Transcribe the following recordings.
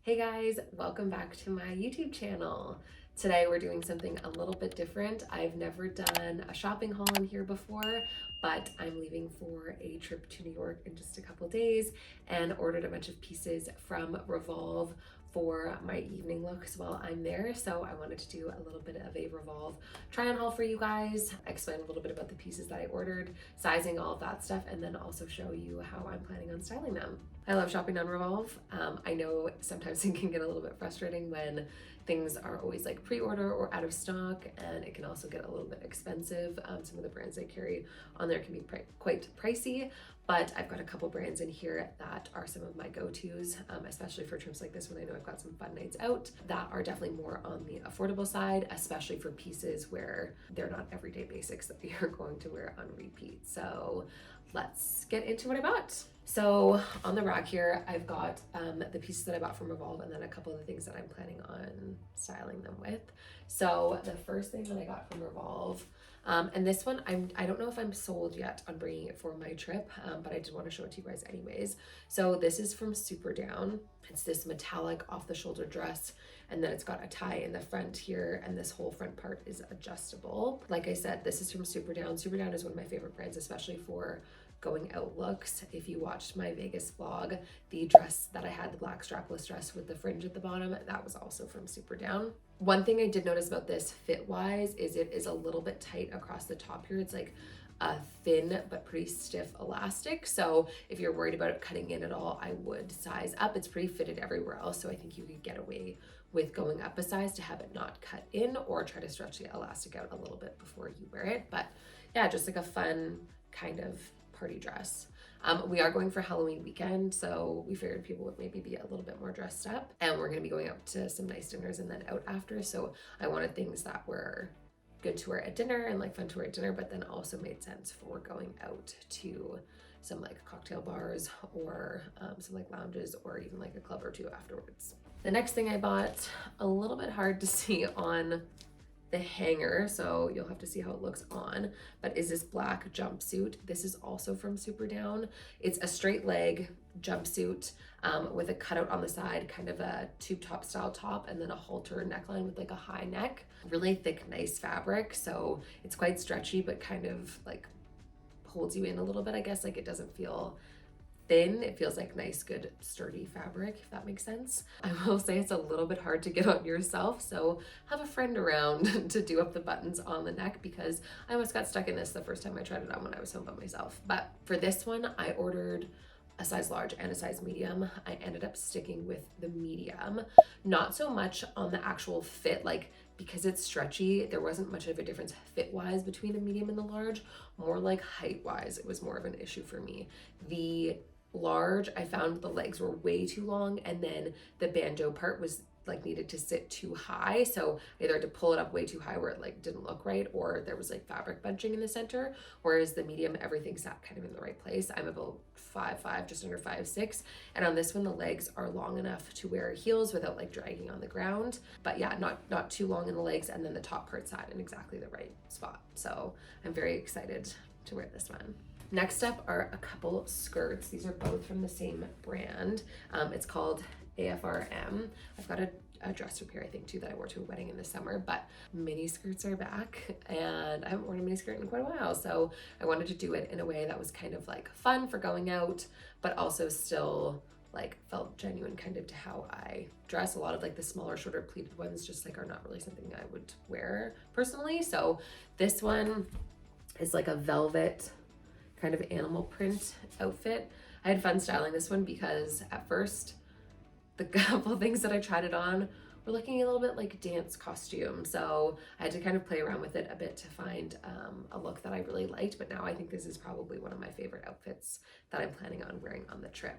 Hey guys, welcome back to my YouTube channel. Today we're doing something a little bit different. I've never done a shopping haul in here before, but I'm leaving for a trip to New York in just a couple days and ordered a bunch of pieces from Revolve for my evening looks while I'm there. So I wanted to do a little bit of a Revolve try on haul for you guys, explain a little bit about the pieces that I ordered, sizing, all of that stuff, and then also show you how I'm planning on styling them. I love shopping on Revolve. I know sometimes it can get a little bit frustrating when things are always like pre-order or out of stock, and it can also get a little bit expensive. Some of the brands I carry on there can be quite pricey, but I've got a couple brands in here that are some of my go-tos, especially for trips like this when I know I've got some fun nights out that are definitely more on the affordable side, especially for pieces where they're not everyday basics that you're going to wear on repeat. So let's get into what I bought. So on the rack here, I've got the pieces that I bought from Revolve and then a couple of the things that I'm planning on styling them with. So the first thing that I got from Revolve, and this one, I don't know if I'm sold yet on bringing it for my trip, but I did want to show it to you guys anyways. So this is from Super Down. It's this metallic off the shoulder dress, and then it's got a tie in the front here, and this whole front part is adjustable. Like I said, this is from Super Down. Super Down is one of my favorite brands, especially for going out looks. If you watched my Vegas vlog, the dress that I had, the black strapless dress with the fringe at the bottom, that was also from Super Down. One thing I did notice about this fit wise is it is a little bit tight across the top here. It's like a thin but pretty stiff elastic. So if you're worried about it cutting in at all, I would size up. It's pretty fitted everywhere else. So I think you could get away with going up a size to have it not cut in, or try to stretch the elastic out a little bit before you wear it. But yeah, just like a fun kind of party dress. We are going for Halloween weekend, so we figured people would maybe be a little bit more dressed up, and we're going to be going out to some nice dinners and then out after. So I wanted things that were good to wear at dinner and like fun to wear at dinner, but then also made sense for going out to some like cocktail bars or some like lounges or even like a club or two afterwards. The next thing I bought, a little bit hard to see on the hanger, so you'll have to see how it looks on, but is this black jumpsuit. This is also from Super Down. It's a straight leg jumpsuit with a cutout on the side, kind of a tube top style top, and then a halter neckline with like a high neck. Really thick, nice fabric, so it's quite stretchy, but kind of like holds you in a little bit, I guess. Like it doesn't feel thin. It feels like nice, good, sturdy fabric, if that makes sense. I will say it's a little bit hard to get on yourself, so have a friend around to do up the buttons on the neck, because I almost got stuck in this the first time I tried it on when I was home by myself. But for this one, I ordered a size large and a size medium. I ended up sticking with the medium. Not so much on the actual fit, like because it's stretchy, there wasn't much of a difference fit-wise between the medium and the large. More like height-wise, it was more of an issue for me. The large, I found the legs were way too long, and then the bandeau part was like needed to sit too high, so either had to pull it up way too high where it like didn't look right, or there was like fabric bunching in the center. Whereas the medium, everything sat kind of in the right place. I'm about 5'5", just under 5'6", and on this one the legs are long enough to wear heels without like dragging on the ground, but yeah, not too long in the legs, and then the top part sat in exactly the right spot. So I'm very excited to wear this one. Next up are a couple skirts. These are both from the same brand. It's called AFRM. I've got a dress up here, I think, too, that I wore to a wedding in the summer, but mini skirts are back, and I haven't worn a mini skirt in quite a while, so I wanted to do it in a way that was kind of like fun for going out, but also still like felt genuine kind of to how I dress. A lot of like the smaller, shorter pleated ones just like are not really something I would wear personally. So this one is like a velvet kind of animal print outfit. I had fun styling this one because at first the couple things that I tried it on were looking a little bit like dance costume, so I had to kind of play around with it a bit to find a look that I really liked. But now I think this is probably one of my favorite outfits that I'm planning on wearing on the trip.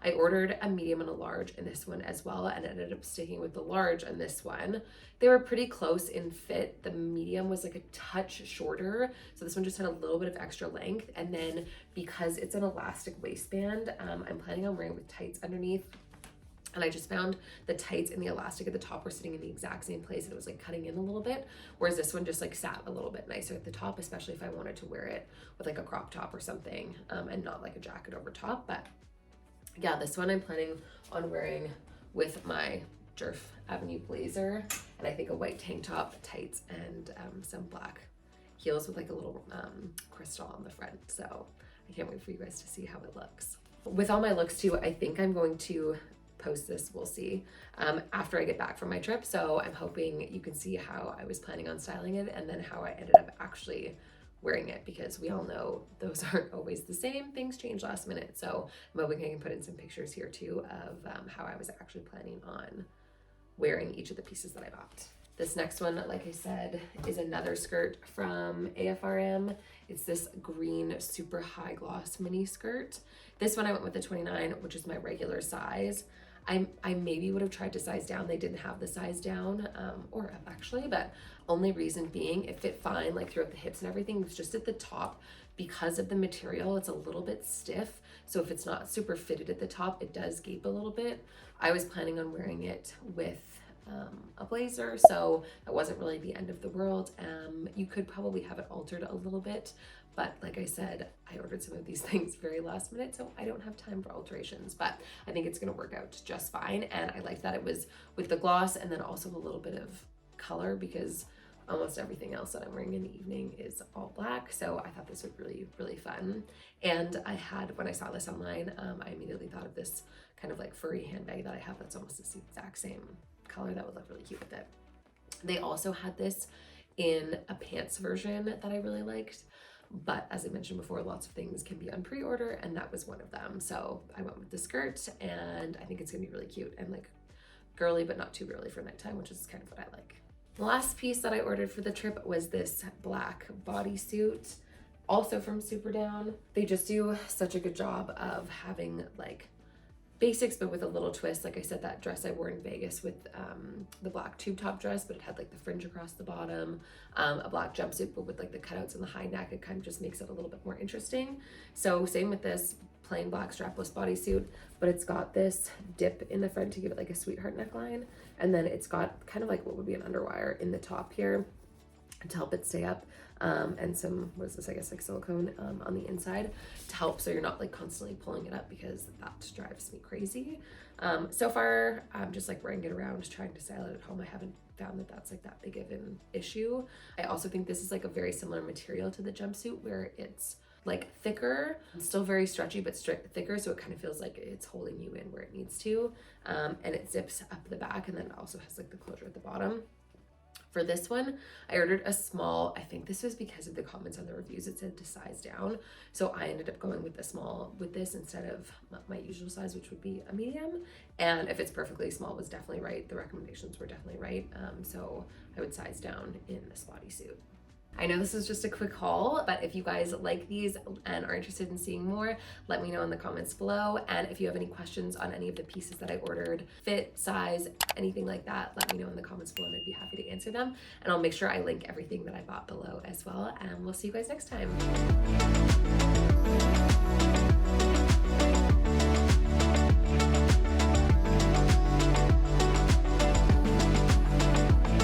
I ordered a medium and a large in this one as well, and ended up sticking with the large in this one. They were pretty close in fit. The medium was like a touch shorter, so this one just had a little bit of extra length. And then because it's an elastic waistband, I'm planning on wearing with tights underneath. And I just found the tights and the elastic at the top were sitting in the exact same place, and it was like cutting in a little bit, whereas this one just like sat a little bit nicer at the top, especially if I wanted to wear it with like a crop top or something, and not like a jacket over top. But yeah, this one I'm planning on wearing with my Jerf Avenue blazer, and I think a white tank top, tights, and some black heels with like a little crystal on the front. So I can't wait for you guys to see how it looks. With all my looks too, I think I'm going to post this, we'll see, after I get back from my trip. So I'm hoping you can see how I was planning on styling it and then how I ended up actually wearing it, because we all know those aren't always the same. Things change last minute. So I'm hoping I can put in some pictures here too of how I was actually planning on wearing each of the pieces that I bought. This next one, like I said, is another skirt from AFRM. It's this green super high gloss mini skirt. This one I went with the 29, which is my regular size. I maybe would have tried to size down. They didn't have the size down or up actually, but only reason being it fit fine like throughout the hips and everything. It was just at the top, because of the material, it's a little bit stiff. So if it's not super fitted at the top, it does gape a little bit. I was planning on wearing it with a blazer, so that wasn't really the end of the world. You could probably have it altered a little bit, but like I said, I ordered some of these things very last minute, so I don't have time for alterations, but I think it's gonna work out just fine. And I like that it was with the gloss and then also a little bit of color, because almost everything else that I'm wearing in the evening is all black. So I thought this would really, really fun. And I had, when I saw this online, I immediately thought of this kind of like furry handbag that I have that's almost the exact same color that would look really cute with it. They also had this in a pants version that I really liked, but as I mentioned before, lots of things can be on pre-order, and that was one of them. So I went with the skirt, and I think it's gonna be really cute and like girly, but not too girly for nighttime, which is kind of what I like. The last piece that I ordered for the trip was this black bodysuit, also from Super Down. They just do such a good job of having like basics, but with a little twist. Like I said, that dress I wore in Vegas with the black tube top dress, but it had like the fringe across the bottom, a black jumpsuit, but with like the cutouts in the high neck, it kind of just makes it a little bit more interesting. So same with this plain black strapless bodysuit, but it's got this dip in the front to give it like a sweetheart neckline. And then it's got kind of like what would be an underwire in the top here to help it stay up. And some, what is this, I guess like silicone on the inside to help so you're not like constantly pulling it up, because that drives me crazy. So far, I'm just like wearing it around, trying to style it at home. I haven't found that that's like that big of an issue. I also think this is like a very similar material to the jumpsuit, where it's like thicker, still very stretchy, but thicker. So it kind of feels like it's holding you in where it needs to. And it zips up the back, and then it also has like the closure at the bottom. For this one, I ordered a small. I think this was because of the comments on the reviews. It said to size down. So I ended up going with the small with this instead of my usual size, which would be a medium. And if it's perfectly small, was definitely right. The recommendations were definitely right. So I would size down in this bodysuit. I know this is just a quick haul, but if you guys like these and are interested in seeing more, let me know in the comments below. And if you have any questions on any of the pieces that I ordered, fit, size, anything like that, let me know in the comments below and I'd be happy to answer them. And I'll make sure I link everything that I bought below as well. And we'll see you guys next time.